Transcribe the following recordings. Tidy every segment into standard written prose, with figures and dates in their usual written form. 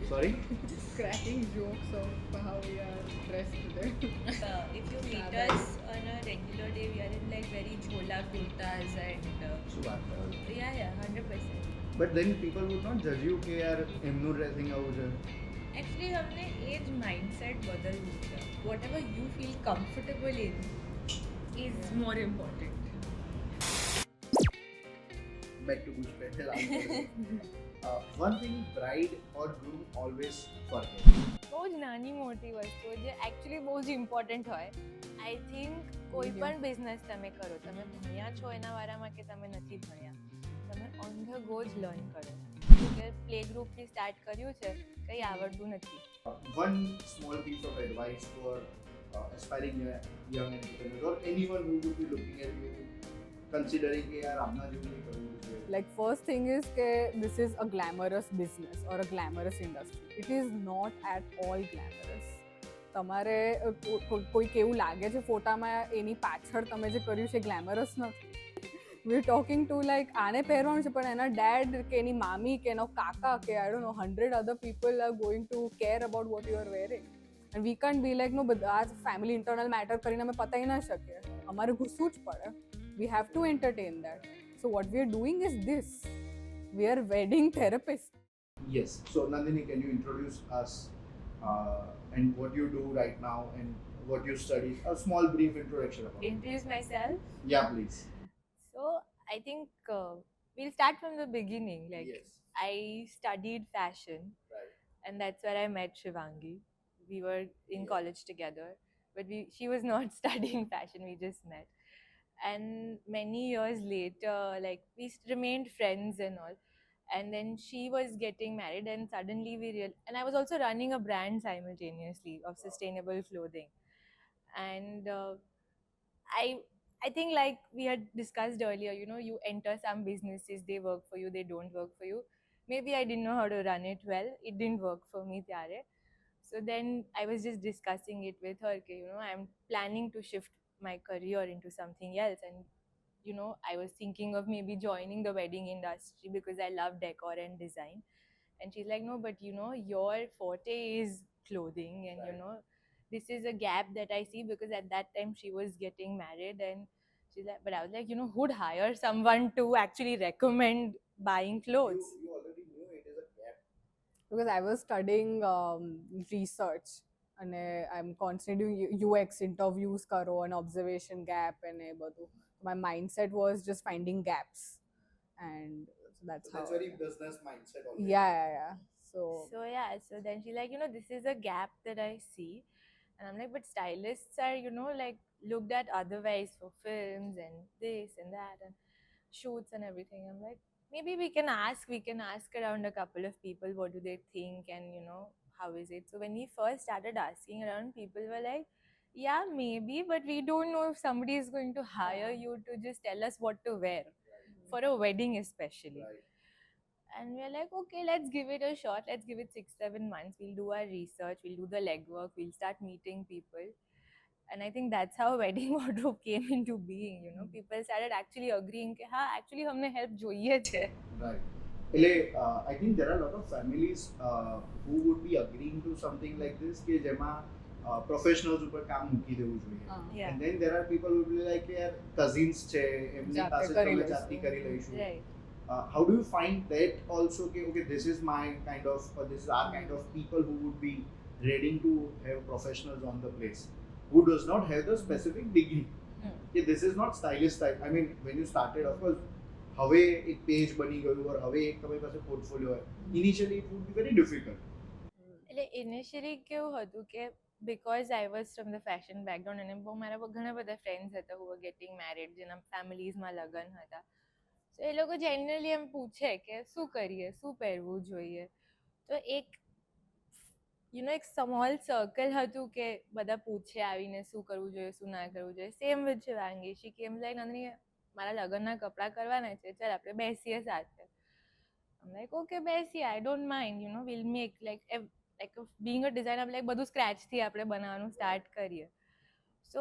Sorry? Cracking jokes of how we are dressed today. If you meet Sabar. us on a regular day, we are in like very jhola kurtas and yeah, 100%. But then people would not judge you કે યાર એમનું dressing આવું છે. Actually, हमने as mindset बदल दिया. Whatever you feel comfortable in is more important. Back to कुछ पहले one thing bride or groom always forget. બહુ જ નાની મોટી વસ્તુઓ જે એકચ્યુઅલી બહુ જ ઇમ્પોર્ટન્ટ હોય. આઈ થિંક કોઈ પણ બિઝનેસ તમે કરો, તમે ભણ્યા છો એના વારામાં કે તમે નથી ભણ્યા, તમે ઓન ધ ગો જ લર્ન કરો. કે પ્લે ગ્રુપથી સ્ટાર્ટ કર્યું છે, કંઈ આવડતું નથી. One small piece of advice for aspiring young entrepreneurs or anyone who would be looking at you considering કે યાર આપના જેવું નહીં કરવું છે. Like first thing is that this is a glamorous business or a glamorous industry. It is not at all glamorous. તમારે કોઈક એવું લાગે છે ફોટામાં એની પાછળ તમે જે કર્યું છે ગ્લેમરસ નથી. We are talking to like આને પહેરવાનું છે પણ એના ડેડ કે એની મામી કે એનો કાકા કે I don't know 100 other people are going to care about what you are wearing and we can't be like no બધા ફેમિલી ઇન્ટરનલ મેટર કરીને અમે પતાવી ના શકીએ. અમારે ઘૂસવું જ પડે. We have to entertain that. So what we are doing is this. We are wedding therapists. Yes. So Nandini, can you introduce us and what you do right now and what you study? A small brief introduction about it. Introduce myself. Yeah, please. So I think we'll start from the beginning. Like Yes. I studied fashion, Right. and that's where I met Shivangi. We were in Yeah. college together, but she was not studying fashion. We just met, and many years later, like we remained friends and all. And then she was getting married, and suddenly and I was also running a brand simultaneously of sustainable clothing. And I think, like we had discussed earlier, you enter some businesses, they work for you, they don't work for you. Maybe I didn't know how to run it well. It didn't work for me, tyare. So then I was just discussing it with her, I'm planning to shift my career into something else. And, I was thinking of maybe joining the wedding industry because I love decor and design. And she's like, no, but your forte is clothing, and Right. this is a gap that I see, because at that time she was getting married. And she's like, but I was like, who'd hire someone to actually recommend buying clothes? You already knew it is a gap. Because I was studying research and I'm constantly doing UX interviews karo and observation gap and એ બધું. My mindset was just finding gaps, and so that's So how. that's very business mindset already. Yeah. So So then she's like, this is a gap that I see. And I'm like, but stylists are, like looked at otherwise for films and this and that and shoots and everything. I'm like, maybe we can ask around a couple of people, what do they think, and how is it. So when we first started asking around, people were like, yeah, maybe, but we don't know if somebody is going to hire you to just tell us what to wear for a wedding especially. Right. And we're like, okay, let's give it a shot. Let's give it 6-7 months. We'll do our research, we'll do the legwork, we'll start meeting people. And I think that's how Wedding Wardrobe came into being. People started actually agreeing that, actually, हमने help જોઈએ છે. Right. એટલે I think there are a lot of families who would be agreeing to something like this કે જેમાં professionals ઉપર કામ મૂકી દેવું જોઈએ. Yeah. And then there are people who will be like યાર cousins છે એમની જાતે પાસે કરી તમે લઈશું. જાતે કરી લઈશું. Right. How do you find that also okay, this is my kind of this is our kind of people who would be ready to have professionals on the place who does not have the specific degree. Okay, this is not stylist type. I mean, when you started, of course, હવે એક page બની ગયું or હવે એક તમારી પાસે portfolio હોય, initially it would be very difficult. એટલે ઇનિશિયલી કેવું હતું કે because I was from the fashion background, અને મારા ઘણા બધા ફ્રેન્ડ્સ હતા who were getting married, જેના ફેમિલીઝમાં લગ્ન હતા. તો એ લોકો જનરલી એમ પૂછે કે શું કરીએ, શું પહેરવું જોઈએ. તો એક એક સ્મોલ સર્કલ હતું કે બધા પૂછે આવીને શું કરવું જોઈએ, શું ના કરવું જોઈએ. Same with Shivangi. શી કેમ લાઈક, નંદની મારા લગ્નના કપડા કરવાના છે, ચાલ આપણે બેસીએ સાથે. I'm like, okay, બેસીએ, I don't mind, we'll make like being a designer, like બધું સ્ક્રેચથી આપણે બનાવવાનું સ્ટાર્ટ કરીએ. સો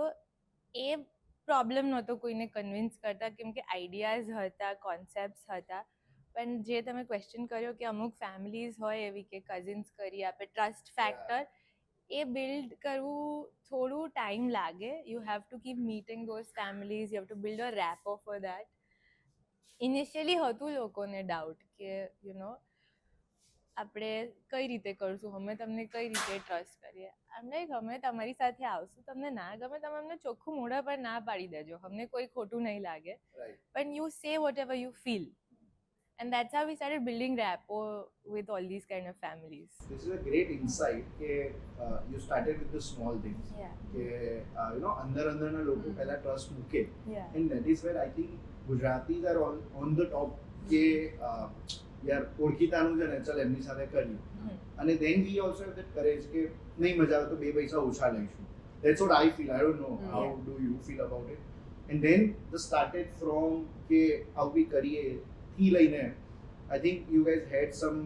એ પ્રોબ્લેમ નહોતો કોઈને કન્વિન્સ કરતા, કેમ કે આઈડિયાઝ હતા, કોન્સેપ્ટ્સ હતા. પણ જે તમે ક્વેશ્ચન કર્યો કે અમુક ફેમિલીઝ હોય એવી કે કઝિન્સ કરી આપે ટ્રસ્ટ ફેક્ટર એ બિલ્ડ કરવું થોડું ટાઈમ લાગે. You have to keep meeting those families, you have to build a repo for that. Initially હતું લોકોને ડાઉટ કે આપણે કઈ રીતે કરશું, અમે તમને કઈ રીતે ટ્રસ્ટ કરીએ. અમને ગમે તમારી સાથે આવશું, તમને ના ગમે તમે અમને ચોખ્ખું મોઢા પર ના પાડી દેજો, અમને કોઈ ખોટું નહીં લાગે. Right. પણ you say vote ever you feel. And that's how we started building rapport with all these kind of families. This is a great insight કે you started with the small things. Yeah. કે અંદરના લોકો પહેલા trust મૂકે. Yeah. And that is where I think Gujaratis are on the top કે યાર ઓળખીતાનું છે ને ચાલ એમની સાથે કરીએ. અને then we also have that courage કે નહીં મજા આવે તો 2 પૈસા ઓછા લઈશું. That's what I feel. I don't know how do you feel about it. And then the started from કે how we કરીએ થી લઈને I think you guys had some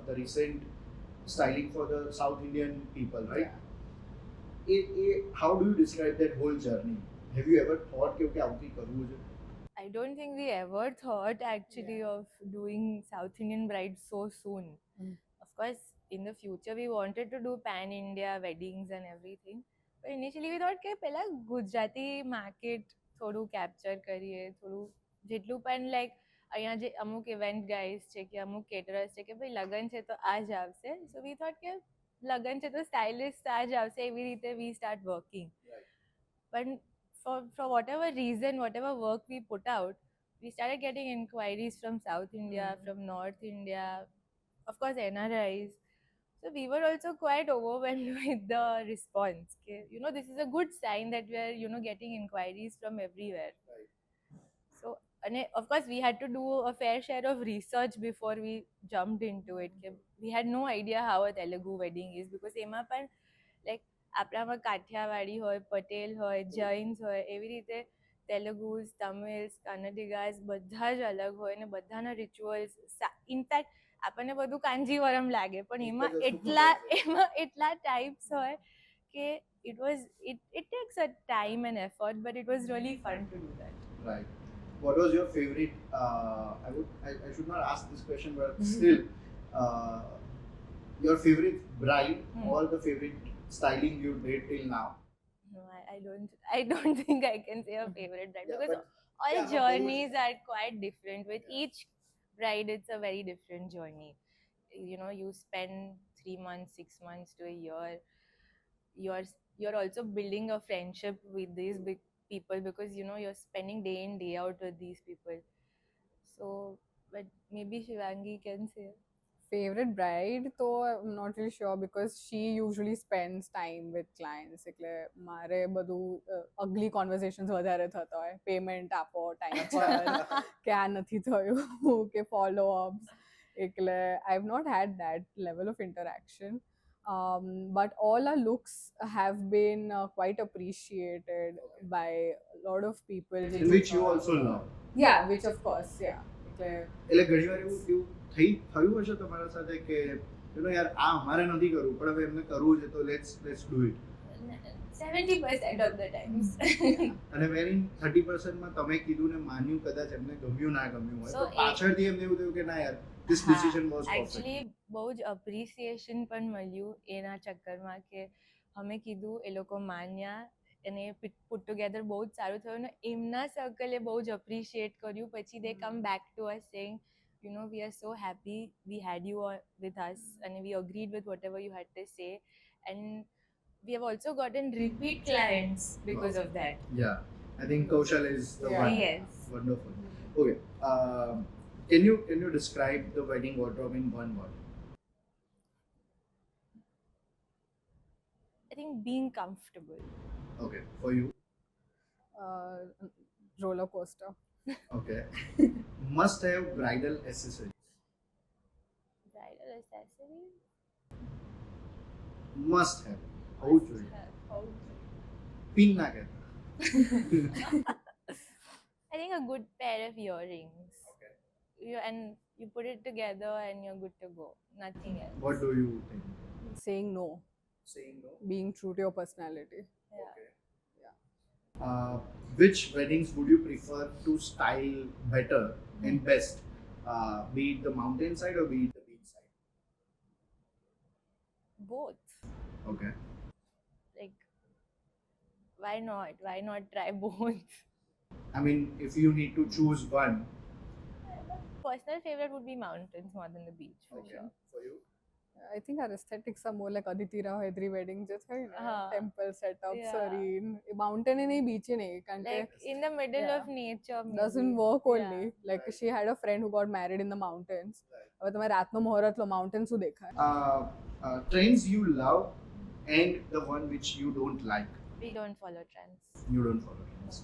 the recent styling for the South Indian people, right? How do you describe that whole journey? Have you ever thought કે આવું કરવું છે? I don't think we ever thought actually of doing South Indian brides so soon. Of course, in the future we wanted to do pan-India weddings and everything. But initially we thought કે પહેલા Gujarati market થોડું capture કરીએ, થોડું જેટલું પણ like અહીંયા જે અમુક ઇવેન્ટ ગાઈઝ છે કે અમુક કેટરર્સ છે કે ભાઈ લગ્ન છે તો આ જ આવશે. સો વી થોટ કે લગ્ન છે તો સ્ટાઇલિસ્ટ આ જ આવશે, એવી રીતે વી સ્ટાર્ટ વર્કિંગ. પણ for whatever reason, whatever work we put out, we started getting inquiries from South India, from North India, of course NRIs. So we were also quite overwhelmed with the response. Okay? This is a good sign that we are, getting inquiries from everywhere. Right. So, and of course, we had to do a fair share of research before we jumped into it. Okay? We had no idea how a Telugu wedding is because એમાં પણ like આપણામાં કાઠિયાવાડી હોય, પટેલ હોય, જૈન્સ હોય, એવી રીતે તેલુગુઝ, તમિલ્સ, કન્નડિગાસ બધા જ અલગ હોય અને બધાના રિચ્યુઅલ્સ ઇનફેક્ટ આપણને બધું કાંજીવરમ લાગે પણ એમાં એટલા ટાઈપ્સ હોય કે it takes a time and effort, but it was really fun to do that. Right. What was your favorite? I should not ask this question, but still, your favorite bride or the favorite styling you did till now? No, I don't think I can say a favorite bride because all journeys are quite different. With each bride, it's a very different journey. You spend 3 months, 6 months to a year. You're also building a friendship with these big people because you're spending day in day out with these people. So, but maybe Shivangi can say. Favorite bride તો I'm not really sure because she usually spends time with clients. એટલે મારે બધું ugly conversations વધારે થતા હોય, payment આપો time પર કે આ નથી થયું કે ફોલો અપ્સ. એટલે I've not had that level of interaction. But all our looks have been quite appreciated by a lot of people. In which you also love. Yeah, which of course, yeah. એટલે ઘણીવાર એવું થયું હશે તમારા સાથે કે યાર આ અમારે નથી કરવું પણ હવે એમને કરવું છે તો let's do it. 70% of the times. અને વેરી 30% માં તમે કીધું ને માન્યું કદાચ એમને ગમ્યું ના ગમ્યું હોય તો પાછળથી એમને એવું થયું કે ના યાર this decision was perfect. Actually બહુ જ appreciation પણ મળ્યું એના ચક્કરમાં કે અમે કીધું એ લોકો માન્યા અને પુટ ટુગેધર બહુ જ સારું થયું ને એમના સર્કલે બહુ જ અપ્રિશિએટ કર્યું. પછી they come back to us saying we are so happy we had you with us and we agreed with whatever you had to say, and we have also gotten repeat clients because of that. Yeah, I think Kaushal is the one. Yes. Wonderful. Okay, can you describe the wedding wardrobe in one word? I think being comfortable. Okay, for you? Roller coaster. Okay. Must have bridal accessories. Bridal accessories? Must have. હોવું જોઈએ. Pin ના કહેતા. I think a good pair of earrings. Okay. And you put it together and you're good to go. Nothing else. What do you think? Saying no. Saying no. Being true to your personality. Yeah. Okay. Yeah. Which weddings would you prefer to style better and best? be it the mountain side or be it the beach side? both. Okay. Like, why not try both? I mean, if you need to choose one. Personal favorite would be mountains more than the beach for Okay. sure. For you? I think our aesthetics are more like Aditi Rao Hedri wedding just है ना हाँ. temple setup Yeah. serene mountain ही नहीं beach ही नहीं कारण के Like in the middle Yeah. of nature maybe. doesn't work Yeah. only like Right. she had a friend who got married in the mountains Right. હવે તમે રાતનો મુહૂર્ત લો mountains શું દેખાય Trends you love and the one which you don't like. We don't follow trends. You don't follow trends.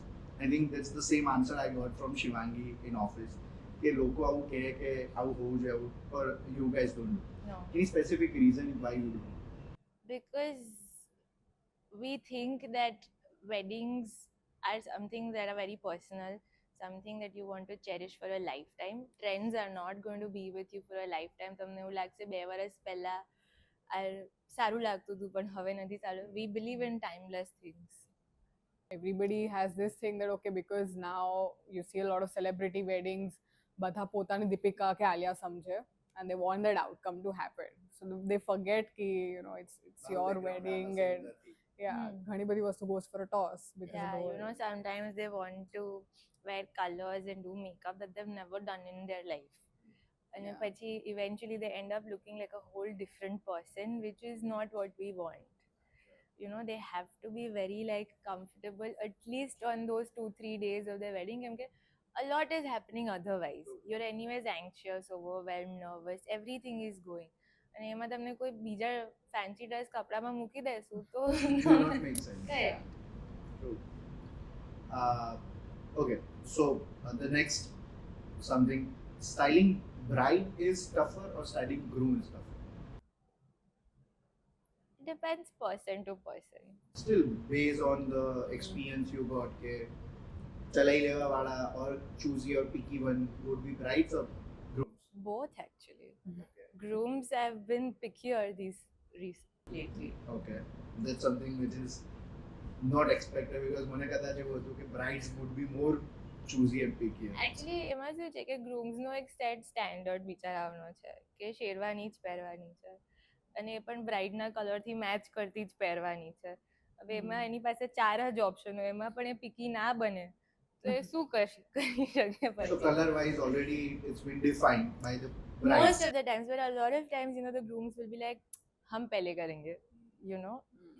I think that's the same answer I got from Shivangi in office. કે લોકો આવું કહે કે આવું હોવું જોઈએ આવું or you guys don't do. No. Any specific reason why you don't? Because we think that weddings are something that are very personal, something that you want to cherish for a lifetime. Trends are not going to be with you for a lifetime. તમને એવું લાગશે 2 વર્ષ પહેલા આ સારું લાગતું હતું પણ હવે નથી સારું. We believe in timeless things. everybody has this thing that okay because now you see a lot of celebrity weddings બધા પોતાની દીપિકા કે આલિયા સમજે and they want that outcome to happen so they forget ki you know it's your wedding and yeah ઘણી બધી વસ્તુ goes for a toss because Yeah, of the you know, sometimes they want to wear colors and do makeup that they've never done in their life. And Yeah. પછી eventually they end up looking like a whole different person, which is not what we want. You know, they have to be very like comfortable at least on those 2-3 days of their wedding. A lot is happening otherwise. You're anyways anxious, overwhelmed, nervous, everything is going. અને એમાં તમને કોઈ બીજા fancy dress કપડામાં મૂકી દેશું તો Do not make sense. Correct. True. Okay, so the next something, styling bride is tougher or styling groom is tougher? Depends person to person. Still based on the experience you got, ke chalai lewa wala or choosy or picky one would be brides or grooms? Both actually. Okay. Grooms have been pickier lately. Okay, that's something which is not expected because મને કદાચ એવું હતું કે brides would be more choosy and picky. Actually એમાં શું છે કે ગ્રૂમ્સનો એક સેટ સ્ટાન્ડર્ડ વિચારવાનો છે કે શેરવાની જ પહેરવાની છે અને એ પણ બ્રાઇડના કલરથી મેચ કરતી જ પહેરવાની છે. હવે એમાં એની પાસે 4 જ ઓપ્શન હોય એમાં પણ એ પિકી ના બને તો એ શું કરી શકે So પછી. color wise already it's been defined by the Most brides. of the times, but a lot of times, you know, the grooms will be like, हम पहले करेंगे, you know,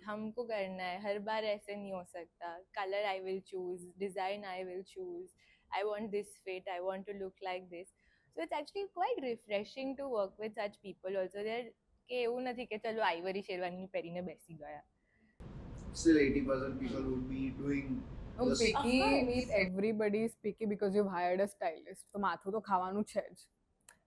हमको करना है, हर बार ऐसे नहीं हो सकता. Color I will choose, design I will choose. I want this fit, I want to look like this. So it's actually quite refreshing to work with such people also. They're કે એવું નથી કે ચલો આઈવરી શેરવાની પહેરીને બેસી ગયા. Still 80% people would be doing Oh, the picky Of course. means everybody is picky because you've hired a stylist. તો માથું તો ખાવાનું છે જ.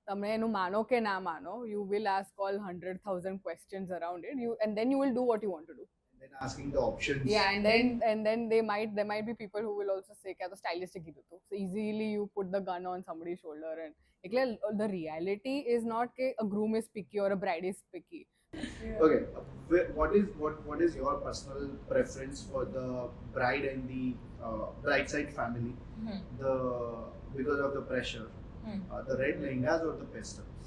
તમે એનું માનો કે ના માનો, you will ask all 100,000 questions around it. And then you will do what you want to do. then asking the options. Yeah, and then there might be people who will also say કે આ તો stylist એ કીધું હતું. So easily you put the gun on somebody's shoulder and એટલે the reality is not કે a groom is picky or a bride is picky. Okay, what is your personal preference for the bride and the bride side family? Because of the pressure, the red lehengas or the pastels?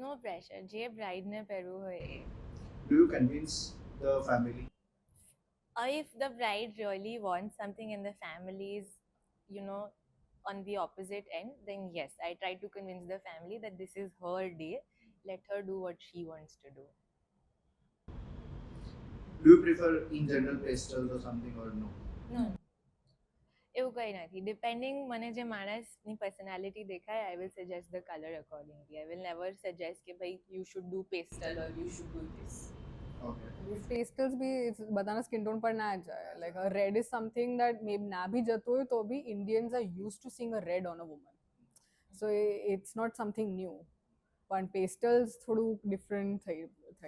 No pressure. જે બ્રાઇડને પહેરવું હોય એ. Do you convince the family? If the bride really wants something and the family is, you know, on the opposite end, then yes, I try to convince the family that this is her day. Let her do what she wants to do. Do you prefer in general pastels or something or no? No. એવું કંઈ નથી. Depending મને જે માણસની personality દેખાય, I will suggest the color accordingly. I will never suggest કે ભાઈ you should do pastel or you should do this. Okay. These pastels भी બધાના skin tone પર ના જાય. Like a red is something that maybe ના भी જતો હોય તો भी Indians are used to seeing a red on a woman. So it's not something new. પણ pastels થોડું different થઈ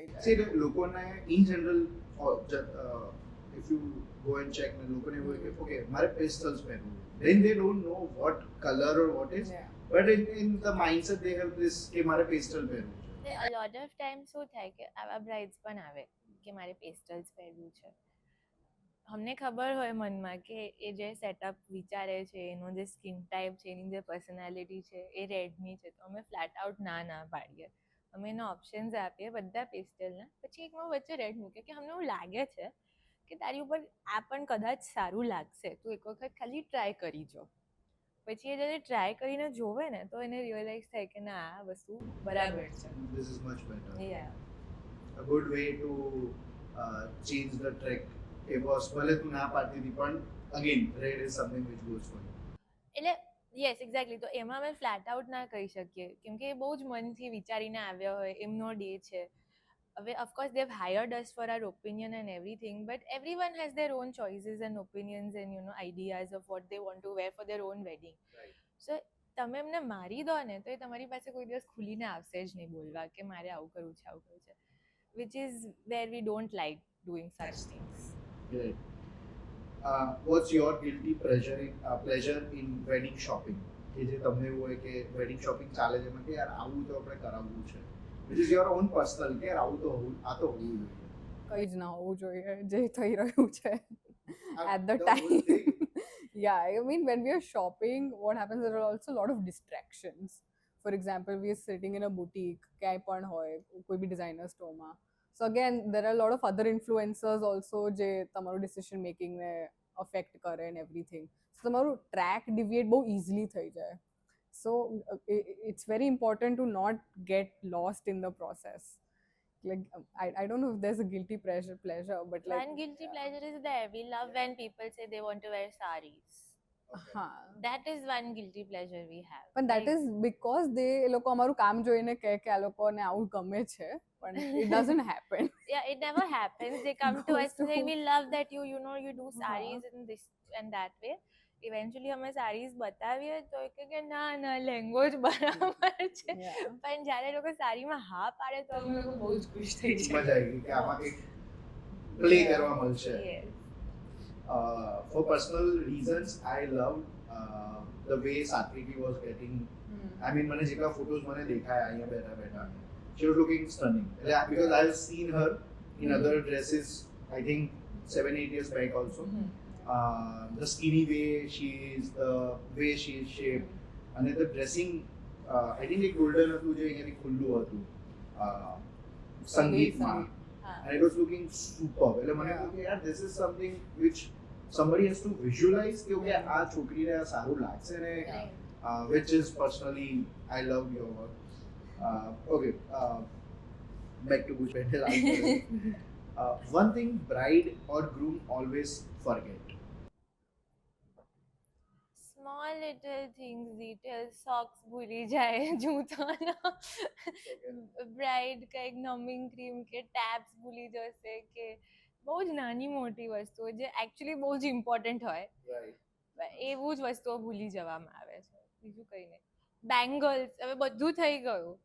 જાય. See, the લોકોને in general, if you go and check, લોકોને એવું હોય કે okay, મારે pastels પહેરવું. Then they don't know what color or what is. Yeah. But in the mindset they have this કે મારે pastel પહેરવું છે. A lot of times શું થાય કે આવા બ્રાઇડ્સ પણ આવે કે મારે પેસ્ટલ્સ પહેરવું છે અમને ખબર હોય મનમાં કે એ જે સેટઅપ વિચારે છે, એનો જે સ્કિન ટાઈપ છે, એની જે પર્સનાલિટી છે, એ રેડમી છે, તો અમે ફ્લેટ આઉટ ના પાડીએ. અમે એના ઓપ્શન્સ આપીએ બધા પેસ્ટલના, પછી એકમાં વચ્ચે રેડ મૂકે કે અમને એવું લાગે છે કે તારી ઉપર આ પણ કદાચ સારું લાગશે, તું એક વખત ખાલી ટ્રાય કરી જો. પછી એ જ્યારે ટ્રાય કરીને જોવે ને તો એને રિયલાઇઝ થાય કે ના આ વસ્તુ બરાબર છે. This is much better. Yeah. A good way to change the track. It was ભલે તું ના પાડતી હતી પણ again red is something which goes for you. એટલે યસ એક્ઝેક્ટલી, તો એમાં અમે ફ્લેટ આઉટ ના કહી શકીએ કેમ કે એ બહુ જ મનથી વિચારીને આવ્યા હોય, એમનો ડે છે. હવે of course they have hired us for our opinion and everything, but everyone has their own choices and opinions and ideas of what they want to wear for their own wedding. Right. So તમે એમને મારી દો ને તો એ તમારી પાસે કોઈ દિવસ ખુલીને આવશે જ નહીં બોલવા કે મારે આવું કરવું છે, which is where we don't like doing such things. Great. What's your guilty pleasure in wedding shopping? કે જે તમને એવું હોય કે wedding shopping ચાલે છે એમાં કે યાર આવું તો આપણે કરાવવું છે, which is your own personal કે યાર આવું તો હોવું જોઈએ. કંઈ જ ના હોવું જોઈએ જે થઈ રહ્યું છે at the The whole time. thing. Yeah, I mean, when we are shopping, what happens, there are also a lot of distractions. For example, we are sitting in a boutique, ક્યાંય પણ હોય, કોઈ બી designer store માં. So again, there are a lot of other influencers also જે તમારું decision making ને affect કરે and everything. So તમારું track deviate બહુ easily થઈ જાય. So it's very important to not get lost in the process. Like I don't know if there's a guilty pleasure, but like One guilty pleasure is there. We love when people say they want to wear saris. હા, That is one guilty pleasure we have. પણ that is because they એ લોકો અમારું કામ જોઈને કહે કે આ લોકોને આવું ગમે છે, પણ it doesn't happen. Yeah, it never happens. They come to us Goes saying, to- we love that you know you do saris in this and that way. Eventually અમે saris બતાવીએ તો એ કહે કે ના લહેંગો જ બરાબર છે. Yeah. પણ જ્યારે લોકો સારીમાં હા પાડે તો અમે લોકો બહુ જ ખુશ થઈ મજા જાય. આવી ગઈ કે આમાં કંઈક પ્લે Yeah. કરવા મળશે. Yes. For personal reasons, I loved the way Satviki was getting. I mean, મને જેટલા ફોટોઝ મને દેખાયા અહીંયા બેઠા she was looking stunning. Because I've seen her in other dresses, I think 7-8 years back also. The skinny way she is, the way she is shaped, and the dressing, I think એક golden હતું જે અહીંયાથી ખુલ્લું હતું સંગીતમાં, હા. and it was looking superb. એટલે મને થયું કે યાર this is something which somebody has to visualize કે okay આ છોકરીને આ સારું લાગશે ને, which is personally I love your work. Okay, back to Bush Patel. One thing bride or groom always forget. Small little things, details, socks ભૂલી જાય, જૂતાના bride કંઈક નમિંગ ક્રીમ કે ટેબ્સ ભૂલી જશે કે બહુ જ નાની મોટી વસ્તુઓ જે એકચ્યુઅલી બહુ જ ઇમ્પોર્ટન્ટ હોય, Right. એવું જ વસ્તુઓ ભૂલી જવામાં આવે છે, બીજું કંઈ નહીં. બેંગલ્સ હવે બધું થઈ ગયું,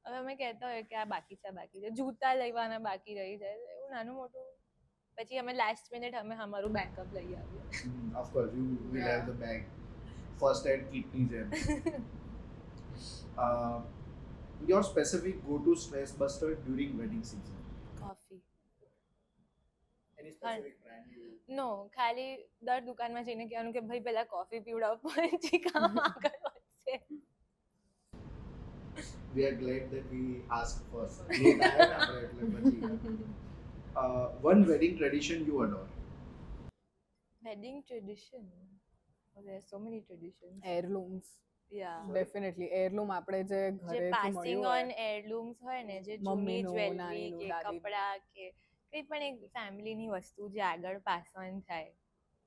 હવે અમે કહેતા હોય કે આ બાકી છે, જૂતા લેવાના બાકી રહી જાય, એવું નાનું મોટું. પછી અમે લાસ્ટ મિનિટ અમે અમારું બેકઅપ લઈ આવીએ. Of course, you will have the bag. First aid kidneys and your specific go-to stress buster during wedding season. Coffee Any specific brand you? નો, ખાલી દર દુકાનમાં જઈને કહેવાનું કે ભાઈ પહેલા કોફી પીવડાવો પછી કામ આગળ વધશે. We are glad that we asked first. Late આયા ને આપણે એટલે પછી. One wedding tradition you adore. Wedding tradition, there are so many traditions. Heirlooms, Yeah. definitely heirloom આપણે જે જે ઘરેથી પાસિંગ મળ્યું ઓન હોય. heirlooms હોય ને, જે જૂની મમ્મીનું, જ્વેલરી નાનીનું, કે દાદીનું. કપડાં કે કંઈ પણ એક ફેમિલીની વસ્તુ જે આગળ પાસ ઓન થાય.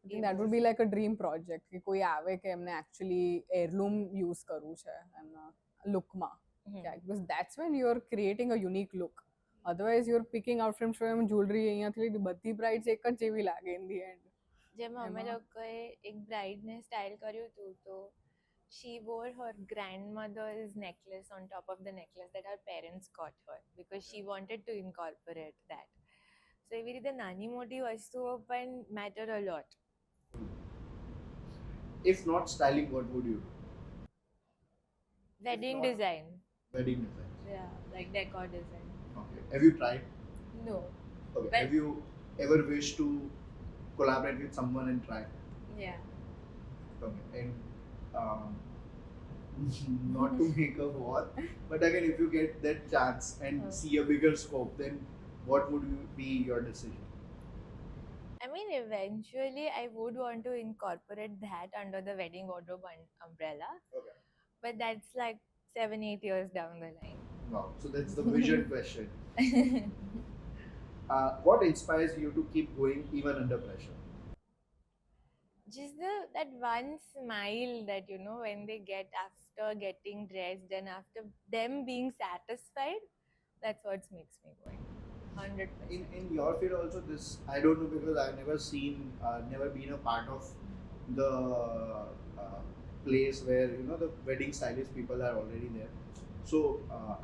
I think that would be like a dream project કે કોઈ આવે કે એમને actually heirloom use કરવું છે એમના લુકમાં. Yeah, because that's when you're creating a unique look. Otherwise you're picking out from jewelry અહીંયાથી લીધી, બધી brides એક જ જેવી લાગે in the end. જેમાં અમે એમાં? લોકોએ એક બ્રાઇડને સ્ટાઇલ કર્યું હતું તો she wore her grandmother's necklace on top of the necklace that her parents got her because she wanted to incorporate that. So એવી રીતે નાની મોટી વસ્તુઓ પણ matter a lot. If not styling, what would you do? Wedding not- design. Wedding design. Yeah, like decor design. Okay. Have you tried? No. Okay. Well- Have you ever wished to collaborate with someone and try. Yeah. Okay. And not to make a war, but again, if you get that chance and see a bigger scope, then what would be your decision? I mean, eventually, I would want to incorporate that under the wedding wardrobe umbrella. Okay. But that's like 7-8 years down the line. Wow. So that's the vision question. What inspires you to keep going even under pressure? Just that one smile that, you know, when they get after getting dressed and after them being satisfied, that's what makes me going. 100%. In your field also, this I don't know because I've never seen, never been a part of the place where the wedding stylist people are already there. So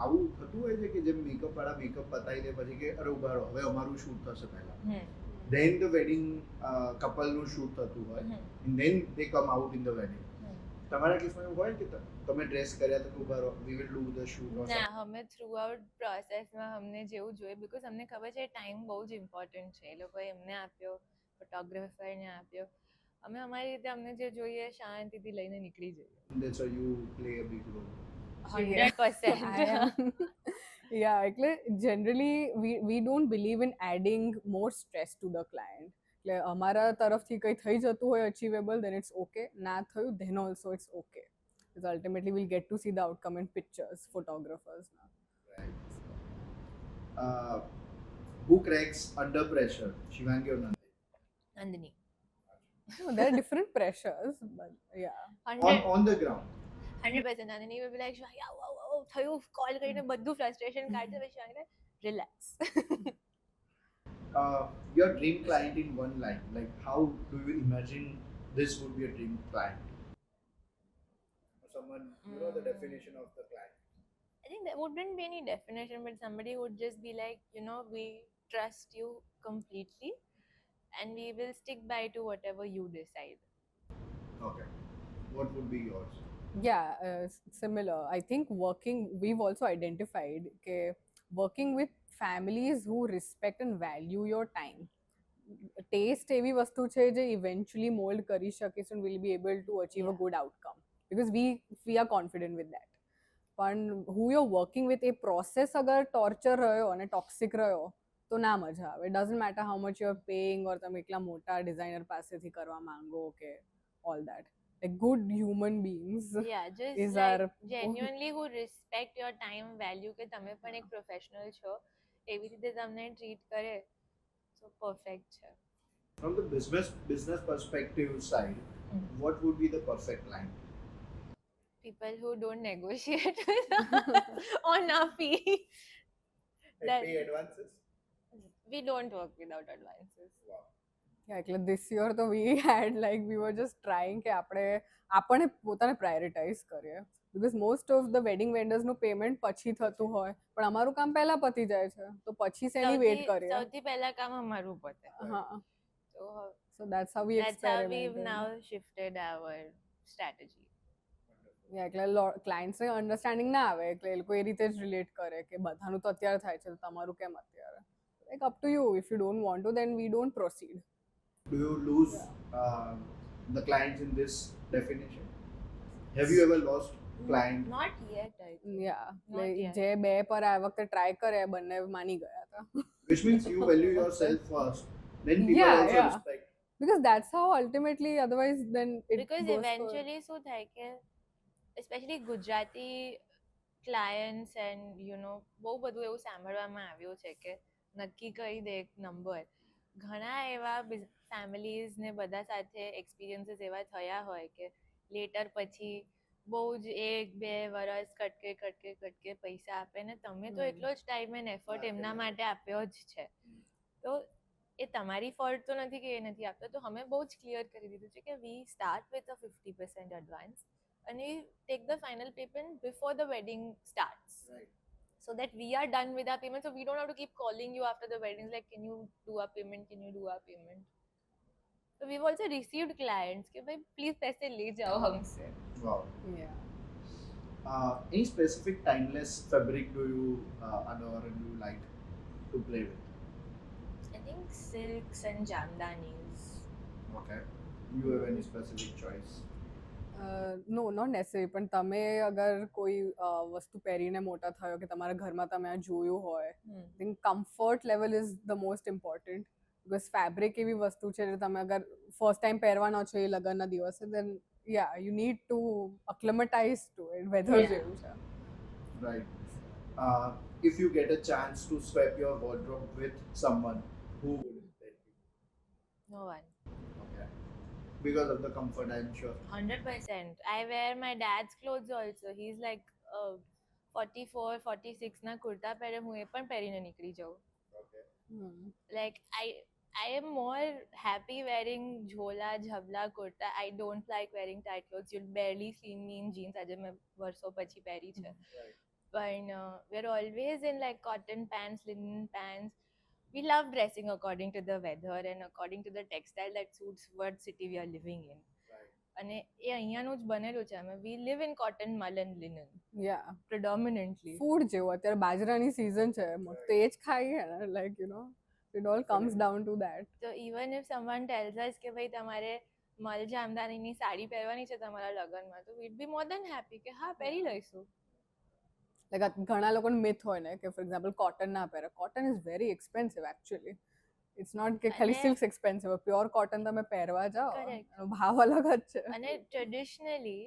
આવું થતું હોય છે કે જેમ makeup વાળા makeup પતાવી દે પછી કે અરે ઉભા રહો હવે અમારું શૂટ થશે પહેલા then the wedding couple નું શૂટ થતું હોય and then they come out in the wedding. તમારા કેસમાં એવું હોય કે તમે ડ્રેસ કર્યા તો ઉભા રહો we will do the shoot or ના something? અમે થ્રુ આઉટ પ્રોસેસમાં અમને જેવું જોઈએ બીકોઝ અમને ખબર છે ટાઈમ બહુ જ ઇમ્પોર્ટન્ટ છે એ લોકોએ એમને આપ્યો ફોટોગ્રાફરને આપ્યો અમે અમારી રીતે અમને જે જોઈએ શાંતિથી લઈને નીકળી જઈએ That's why you play a big role. 100%. Yeah, એટલે generally we don't believe in adding more stress to the client. એટલે અમારા તરફથી કંઈ થઈ જતું હોય achievable then it's okay. ના થયું then also it's okay. Because ultimately we'll get to see the outcome in pictures, photographers. Right. Who cracks under pressure, Shivangi or Nandini? Nandini There are different pressures, but yeah. 100% On the ground. Nandini will be like થયું call કરીને બધું frustration કાઢશે પછી Shivangi relax Your dream client in one line, like how do you imagine this would be a dream client? Or someone, the definition of the client. I think there wouldn't be any definition, but somebody would just be like, we trust you completely and we will stick by to whatever you decide. Okay. What would be yours? Yeah, similar. I think we've also identified working with families who respect and value your time. Taste એવી વસ્તુ છે જે eventually mold કરી શકે છે and will be able to achieve a good outcome because we are confident with that. પણ who you're working with A process અગર torture રહ્યો અને toxic રહ્યો તો ના મજા આવે. It doesn't matter how much you're paying or તમે એકલા મોટા designer પાસેથી કરવા માંગો કે all that. Like good human beings. Yeah, just Is like our- genuinely who respect your time value કે તમે પણ એક professional છો એવી રીતે તમને treat કરે so perfect છે. From the business perspective side, what would be the perfect client? People who don't negotiate on a fee. And That- pay advances? We don't work without advances. Wow. Yeah, એટલે this year તો we had like we were just trying કે આપણે પોતાને prioritize કરીએ because most of the wedding vendors નું payment પછી થતું હોય પણ અમારું કામ પહેલા પતી જાય છે તો પછી શેની wait કરીએ. સૌથી પહેલા કામ અમારું પતે. હા, so that's how we That's how we've experimented. now shifted our strategy. Yeah, એટલે clients ને understanding ના આવે એટલે એ લોકો એ રીતે જ relate કરે કે બધાનું તો અત્યારે થાય છે તો તમારું કેમ અત્યારે. Like up to you, if you don't want to then we don't proceed. Do you lose the clients in this definition? Have you ever lost client? Not yet, I think. Yeah, Not like yet. જે બે પર આ વખતે try કરે બંને માની ગયા હતા. Which means you value yourself first. Then people Yeah, also yeah. respect. Because that's how ultimately otherwise then it Because goes eventually શું થાય કે especially ગુજરાતી clients and બહુ બધું એવું સાંભળવામાં આવ્યું છે કે નક્કી કરી દે એક નંબર ઘણા એવા ફેમિલીઝ ને બધા સાથે એક્સપિરિયન્સીસ એવા થયા હોય કે લેટર પછી બહુ જ 1-2 વર્ષ કટકે પૈસા આપે ને તમે તો એટલો જ ટાઈમ એન્ડ એફર્ટ એમના માટે આપ્યો જ છે તો એ તમારી ફોલ્ટ તો નથી કે એ નથી આપતો તો અમે બહુ જ ક્લિયર કરી દીધું છે કે વી start with a 50% advance and we take the final payment before the wedding starts. Right. So that we are done with our payment. So we don't have to keep calling you after the wedding like, can you do our payment? Can you do our payment? So we've also received clients कि भाई please पैसे ले जाओ हमसे. Wow. Yeah. Any specific timeless fabric do you adore and do you like to play with? I think silks and jamdanis Okay. You have any specific choice? No not necessary, પણ તમે અગર કોઈ વસ્તુ પહેરીને મોટા થયો કે તમારા ઘરમાં તમે આ જોયું હોય, then comfort level is the most important. Because fabric એવી વસ્તુ છે જે તમે અગર ફર્સ્ટ ટાઈમ પહેરવાનો છો એ લગ્નના દિવસે, then yeah, you need to acclimatize to it, weather Yeah. જેવું છે. Right. If you get a chance to swap your wardrobe with someone, who would that be? No one. Okay. Because of the comfort, I'm sure. 100%. I wear my dad's clothes also. He's like 44, 46 ના કુર્તા પહેરે, હું એ પણ પહેરીને નીકળી જાઉં. Okay. Like I am more happy wearing jhola, jhabla, kurta. I don't like wearing tight clothes. You'll barely see me in jeans. આજે મેં વર્ષો પછી પહેરી છે. Right. But we're always in like cotton pants, linen pants. We love dressing according to the weather and according to the textile that suits what city we are living in. Right. અને એ અહીંયાનું જ બનેલું છે. અમે we live in cotton, mull and linen Yeah. predominantly. Food જેવું અત્યારે બાજરાની season છે, તો એ જ ખાઈએ ને, like you know, it all comes down to that. So even if someone tells us કે ભાઈ તમારે મલ જામદાનીની સાડી પહેરવાની છે તમારા લગ્નમાં, તો we'd be more than happy કે હા પહેરી લઈશું. લાઈક ઘણા લોકોને મિથ હોય ને કે ફોર એક્ઝામ્પલ કોટન ના પહેરે. Cotton is very expensive actually. It's not કે ખાલી અને- સિલ્ક એક્સપેન્સિવ, પ્યોર કોટન તમે પહેરવા જાઓ Correct. એનો ભાવ અલગ જ છે. અને ટ્રેડિશનલી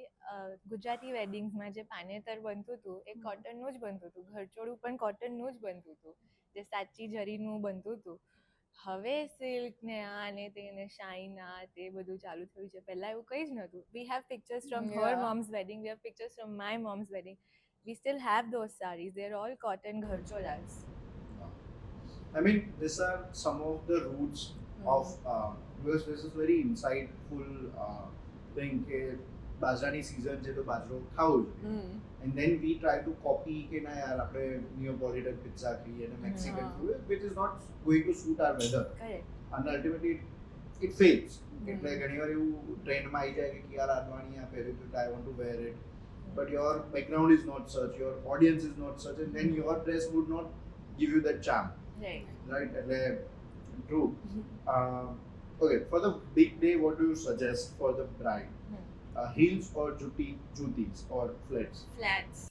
ગુજરાતી વેડિંગ્સમાં જે પાનેતર બનતું હતું એ કોટનનું જ બનતું હતું. ઘરચોળું પણ કોટનનું જ બનતું હતું, જે સાચી જરીનું બનતું હતું. હવે સિલ્ક ને આ ને તે ને શાઇન આ તે બધું ચાલુ થયું છે. પહેલા એવું કંઈ જ નહોતું. We have pictures from her Yeah. Moms wedding, we have pictures from my moms wedding. We still have those sarees. They're all cotton gharcholas. I mean, these are some of the roots of because this is very insightful thing કે બાજરાની season છે તો બાજરો ખાવો જોઈએ. And then we try to copy કે ના યાર આપણે Neapolitan pizza ખાઈએ અને Mexican હા. food which is not going to suit our weather. Correct. And ultimately it fails. એટલે ઘણીવાર એવું ટ્રેન્ડમાં આવી જાય કે યાર અડવાણી આ પહેર્યું તો I want to wear it. But your background is not such, your audience is not such, and then your dress would not give you that charm, Right. right? True. Okay, for the big day, what do you suggest for the bride? Heels or jutis or flats? Flats.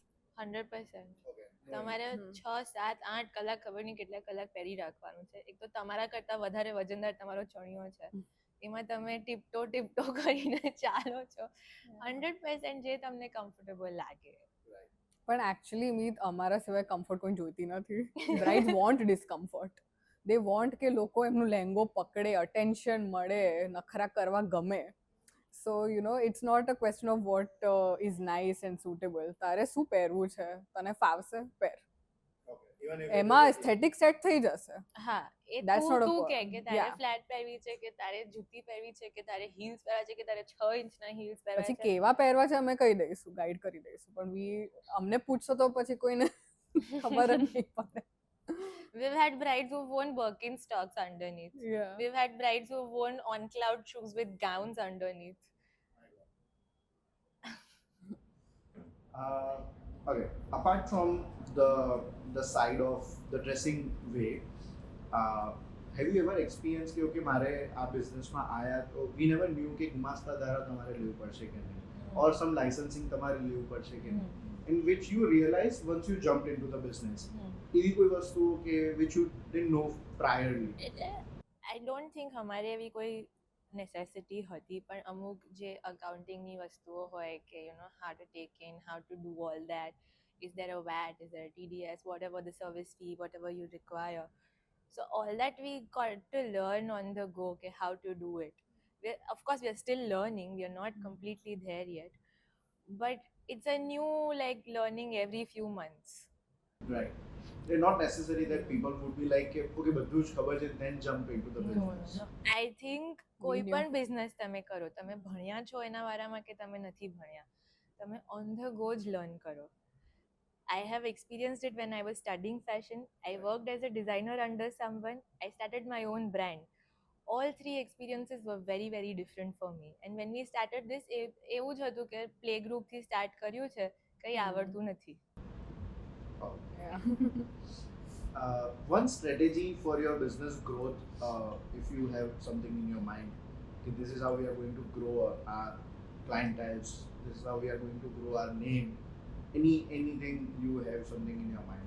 100%. Okay. તમારે 6, 7, 8 કલાક ખબર નહીં કેટલા કલાક પહેરી રાખવાનું છે. એક તો તમારા કરતાં વધારે વજનદાર તમારો ચણિયો છે, એમાં તમે ટીપટો કરીને ચાલો છો. 100% જે તમને કમ્ફર્ટેબલ લાગે. પણ એકચ્યુઅલી મીત અમારા સિવાય કમ્ફર્ટ કોઈ જોઈતી નથી. Brides want discomfort. They want કે લોકો એમનું લહેંગો પકડે, અટેન્શન મળે, નખરા કરવા ગમે. So you know, it's not a question of what is nice and suitable. તારે શું પહેરવું છે, તને ફાવશે પહેર. Okay. Even if એમાં એસ્થેટિક સેટ થઈ જશે. હા, એ That's not a તું problem. કે તારે Yeah. ફ્લેટ પહેરવી છે કે તારે જૂતી પહેરવી છે કે તારે હીલ્સ પહેરવા છે કે તારે 6 ઇંચના હીલ્સ પહેરવા પછી છે. કેવા પહેરવા છે અમે કહી દઈશું, ગાઈડ કરી દઈશું, પણ અમને પૂછશો તો પછી કોઈને ખબર જ નહીં પડે. We've had brides who've worn Birkenstocks underneath. Yeah. We've had brides who've worn on-cloud shoes with gowns underneath. Okay, apart from the side of the dressing way, have you ever experienced કે okay મારે આ બિઝનેસમાં આયા તો we never knew કે ગુમાસ્તા ધારા તમારે લેવું પડશે કે નહીં, or some licensing તમારે લેવું પડશે કે નહીં, in which you realize once you jumped into the business. એવી કોઈ વસ્તુ કે which you didn't know priorly? એટલે આઈ ડોન્ટ થિંક અમારે એવી કોઈ નેસેસિટી હતી, પણ અમુક જે અકાઉન્ટિંગની વસ્તુઓ હોય કે you know how to take in, how to do all that, is there a VAT, is there TDS, whatever the service fee, whatever you require. So all that we got to learn on the go, okay, how to do it. Of course, we are still learning. We are not completely there yet. But it's a new, like, learning every few months. Right. It's not necessary that people would be like, okay, બધું જ ખબર છે, then jump into the business. I think કોઈ Medium. પણ business તમે કરો, તમે ભણ્યા છો એના વારામાં કે તમે નથી ભણ્યા, તમે ઓન ધ ગો જ લર્ન કરો. I have experienced it when I was studying fashion. I worked as a designer under someone. I started my own brand. All 3 experiences were very, very different for me. And when we started this, એવું જ હતું કે play ગ્રુપથી start કર્યું છે, કંઈ આવડતું નથી. One strategy for your business growth, if you have something in your mind, कि this is how we are going to grow our clienteles, this is how we are going to grow our name. Anything you have something in your mind?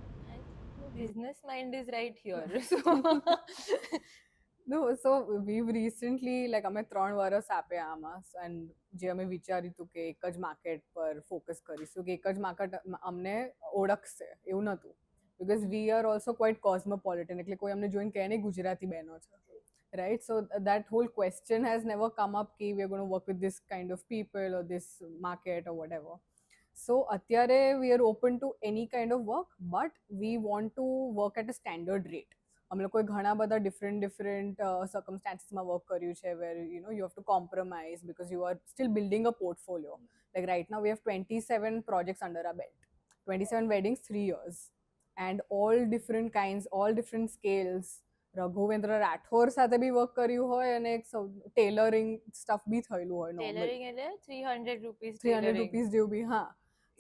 Business mind is right here. So No, so we've recently like અમે 3 વર્ષ આપ્યા આમાં and જે અમે વિચાર્યું હતું કે એક જ માર્કેટ પર ફોકસ કરીશું કે એક જ માર્કેટ અમને ઓળખશે એવું નહોતું because we are also quite cosmopolitan એટલે કોઈ અમને જોઈને કહે નહીં ગુજરાતી બહેનો છે right so that whole question has never come up કે we are going to work with this kind of people or this market or whatever so અત્યારે we are open to any kind of work but we want to work at a standard rate અમે લોકોએ ઘણા બધા different સર્કમસ્ટાન્સીસમાં work કર્યું છે where you know you have to compromise because you are still building a portfolio like right now we have 27 projects under આ belt 27 weddings 3 years and all different kinds all different scales Raghuvendra Rathore સાથે બી work કર્યું હોય અને એક tailoring stuff બી થયેલું હોય tailoring એટલે 300 rupees 300 રૂપીસ જેવું બી હા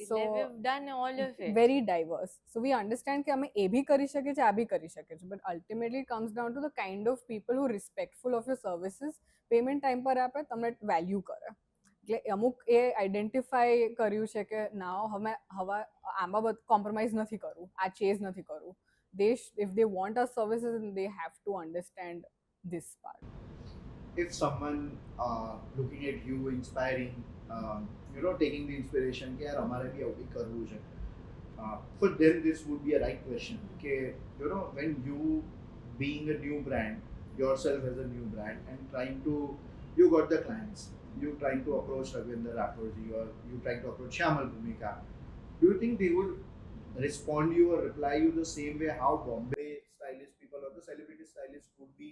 so we've done all of it. very diverse so we understand કે અમે એ બી કરી શકીએ છીએ આ બી કરી શકીએ છીએ but ultimately it comes down to the kind of people who are respectful of your services payment time પર આપે તમને વેલ્યુ કરે એટલે અમુક એ આઈડેન્ટિફાઈ કર્યું છે કે ના હવે આમાં કોમ્પ્રોમાઇઝ નથી કરવું આ ચેઝ નથી કરવું if they want our services they have to understand this part. If someone looking at you inspiring, taking the inspiration કે યાર અમારે બી આવું કરવું છે, for them this would be a right question કે when you being a new brand yourself as a new brand and you got the clients, you trying to approach Ravindra Rathorji or you trying to approach Shyamal Bhumika, do you think they would respond you or reply you the same way how Bombay stylist people or the celebrity stylists would be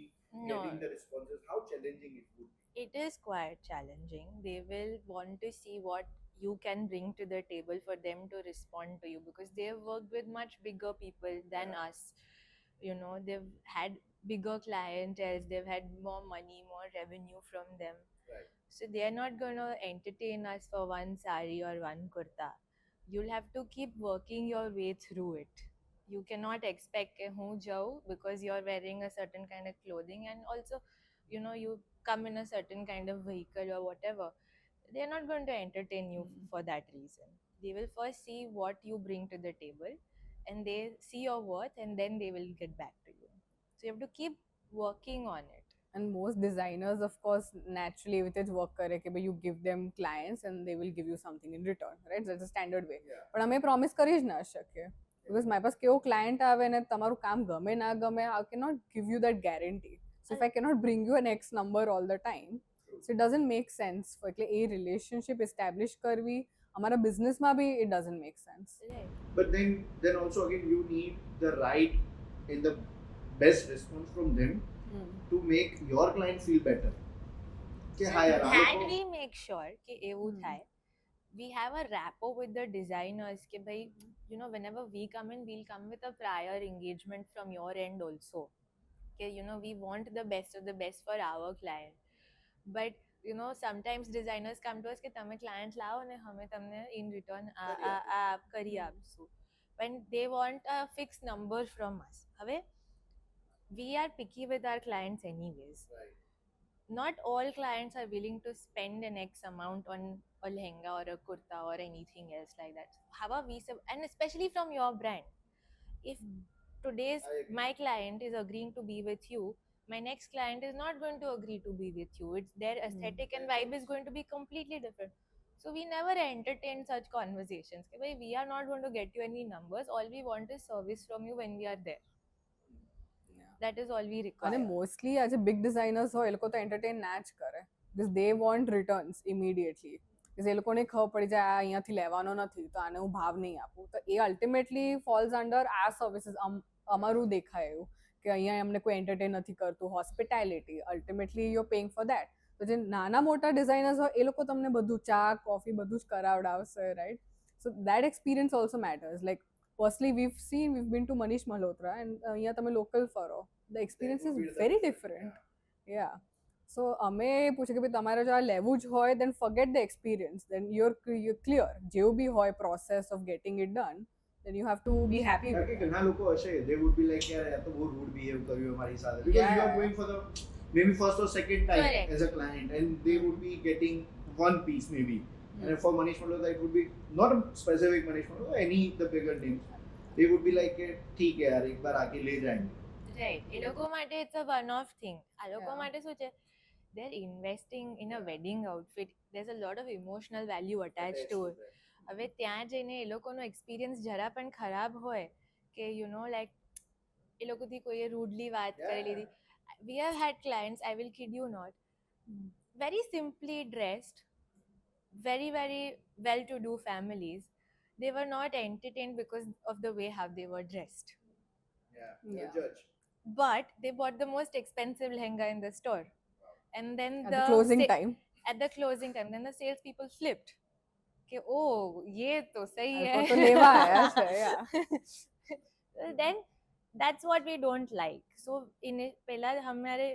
getting the responses? How challenging it would be? It is quite challenging. They will want to see what you can bring to the table for them to respond to you because they've worked with much bigger people than us. They've had bigger clientele, they've had more money, more revenue from them. Right. So they are not going to entertain us for one sari or one kurta. You'll have to keep working your way through it. You cannot expect ke hu jau because you're wearing a certain kind of clothing and also you come in a certain kind of vehicle or whatever. They're not going to entertain you for that reason. They will first see what you bring to the table and they see your worth and then they will get back to you. So you have to keep working on it. And most designers of course naturally with it work કરે કે you give them clients and they will give you something in return, right? That's a standard way. પણ અમે promise કરી જ ના શકીએ because મારી પાસે કેવો ક્લાયન્ટ આવે ને તમારું કામ ગમે ના ગમે I cannot give you that guarantee. So if I cannot bring you an X number all the time, so it doesn't make sense. એટલે એ relationship establish કરવી અમારા બિઝનેસમાં બી it doesn't make sense. Right. But then also again you need the right and the best response from them to make your client feel better. And we make sure કે એવું થાય. We have a rapport with the designers કે ભાઈ whenever we come in we'll come with a prior engagement from your end also. Okay, we want the best of the best for our client. But sometimes designers come to us કે તમે client લાવો ને અમે તમને in return આ કરી આપશું. When they want a fixed number from us. હવે we are picky with our clients anyways. Right. Not all clients are willing to spend an X amount on a lehenga or a kurta or anything else like that. How are we, and especially from your brand. If today's my client is agreeing to be with you, my next client is not going to agree to be with you. It's their aesthetic and vibe is going to be completely different. So we never entertain such conversations. We are not going to get you any numbers. All we want is service from you when we are there. That is all we require. અને mostly આ જે big designers હોય એ લોકો તો entertain ના જ કરે because they want returns immediately because એ લોકોને ખબર પડી જાય આ અહીંયાથી લેવાનો નથી તો આને હું ભાવ નહીં આપું તો એ અલ્ટિમેટલી ફોલ્સ અંડર આ સર્વિસીસ અમારું દેખાય એવું કે અહીંયા અમને કોઈ એન્ટરટેન નથી કરતું hospitality ultimately you are paying for that તો જે નાના મોટા ડિઝાઇનર્સ હોય એ લોકો તમને બધું ચા કોફી બધું જ કરાવડાવશે right so that experience also matters like Firstly, we've been to Manish Malhotra and here તમે local ફરો. The experience is very different. Yeah. So અમે પૂછે કે ભાઈ તમારે જો આ લેવું જ હોય then forget the experience. Then you're clear. જેવું બી હોય process of getting it done, then you have to be happy with it. ઘણા લોકો હશે they would be like યાર આ તો બહુ rude behave કર્યું અમારી સાથે because you are going for the maybe first or second time Correct. as a client, and they would be getting one piece maybe. And for Manish Malhotra, it would be not a specific Manish Malhotra, any the bigger names. They would be like, ठीक है यार, एक बार आके ले जाएंगे. Right એ લોકો માટે it's a one off thing આ લોકો Yeah. માટે શું છે they are investing in a wedding outfit there is a lot of emotional value attach to it હવે ત્યાં જઈને એ લોકોનો એક્સપિરિયન્સ જરા પણ ખરાબ હોય કે યુ નો લાઈક એ લોકોથી કોઈએ રૂડલી વાત કરી લીધી we have had clients I will kid you not very simply dressed very very well to do families they were not entertained because of the way how they were dressed Yeah. Yeah. Judge. but they bought the most expensive lehenga in the store and then At the closing time. at the closing time then the sales people flipped કે ઓ ये तो सही આ है લોકો તો લેવા આયા છે, yeah. then that's what we don't like so પહેલા અમારે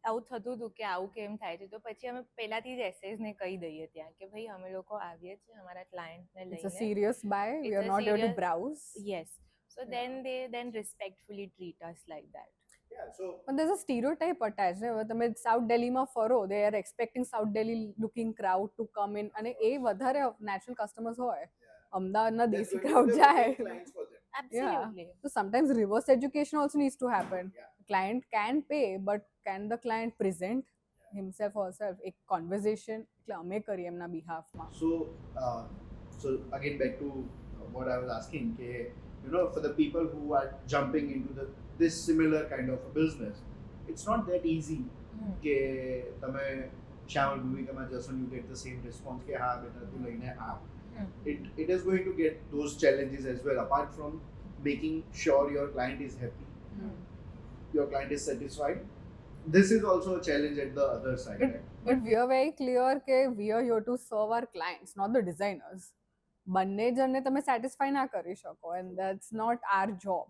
આવું થતું હતું કે આવું કેમ થાય છે તો પછી અમે પહેલાથી જ એસએસ ને કહી દઈએ ત્યાં કે ભાઈ અમે લોકો આવીએ છીએ અમારા ક્લાયન્ટને It's a લઈને serious buy. We It's are a not here to serious- browse. yes so then they then respectfully treat us like that Yeah. So But there's a stereotype attached. હવે તમે સાઉથ દિલ્હીમાં ફરો they are expecting South Delhi looking crowd to come in અને એ વધારે natural customers હોય અમદાવાદના that's દેશી going to crowd be the જાય big clients for them. absolutely so sometimes reverse education also needs to happen. Yeah. Client can pay but can the client present himself or herself એક conversation એટલે અમે કરીએ એમના behalfમાં. So again back to what I was asking, you know, for the people who are jumping into this similar kind of a business, it's not that easy. કે તમે શ્યામલ ભૂમિકામાં જશો you get the same response કે હા બેટા તું લઈને આવ. It is going to get those challenges as well, apart from making sure your client is happy, your client is satisfied. This is also a challenge at the other side. Right? But we are very clear કે we are here to serve our clients, not the designers. બંને જણને તમે satisfy ના કરી શકો and that's not our job.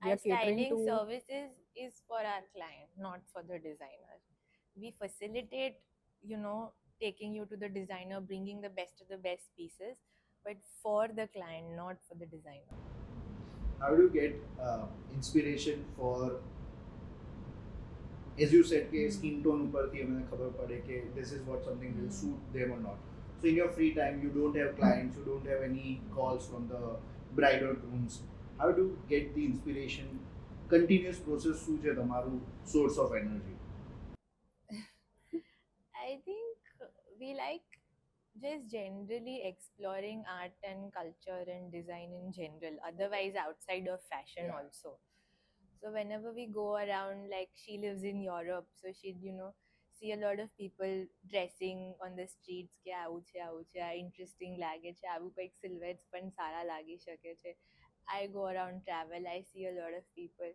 We our are catering styling to services is for our client not for the designer we facilitate you know taking you to the designer bringing the best of the best pieces but for the client not for the designer How do you get inspiration for, as you said, કે skin tone ઉપરથી અમને ખબર પડે કે this is what something will suit them or not. So in your free time, you don't have clients, you don't have any calls from the bride or grooms. How do you get the inspiration? Continuous process શું છે તમારું source of energy? I think we like just generally exploring art and culture and design in general otherwise outside of fashion Yeah. also so whenever we go around like she lives in Europe so she'd you know see a lot of people dressing on the streets કે આવું છે આ interesting લાગે છે આવું કંઈક silhouettes પણ સારા લાગી શકે છે I go around travel I see a lot of people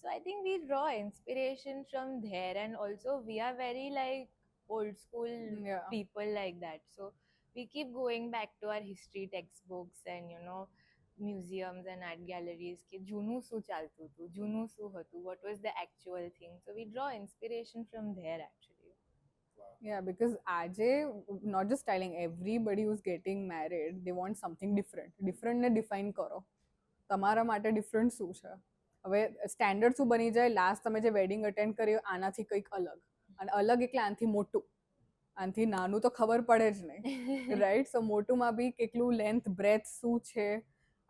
so I think we draw inspiration from there and also we are very like old school Yeah. people like that so we keep going back to our history textbooks and you know museums and art galleries કે જૂનું શું ચાલતું હતું જૂનું શું હતું what was the actual thing so we draw inspiration from there actually Yeah, because આજે not just styling, everybody who's getting married, they want something different. Different ને define કરો. તમારા માટે different શું છે? હવે સ્ટેન્ડર્ડ શું બની જાય લાસ્ટ તમે જે વેડિંગ અટેન્ડ કર્યું આનાથી કંઈક અલગ અને અલગ એટલે આનાથી મોટું આનાથી નાનું તો ખબર પડે જ નહીં રાઈટ સો મોટુંમાં બી કેટલું લેન્થ બ્રેથ શું છે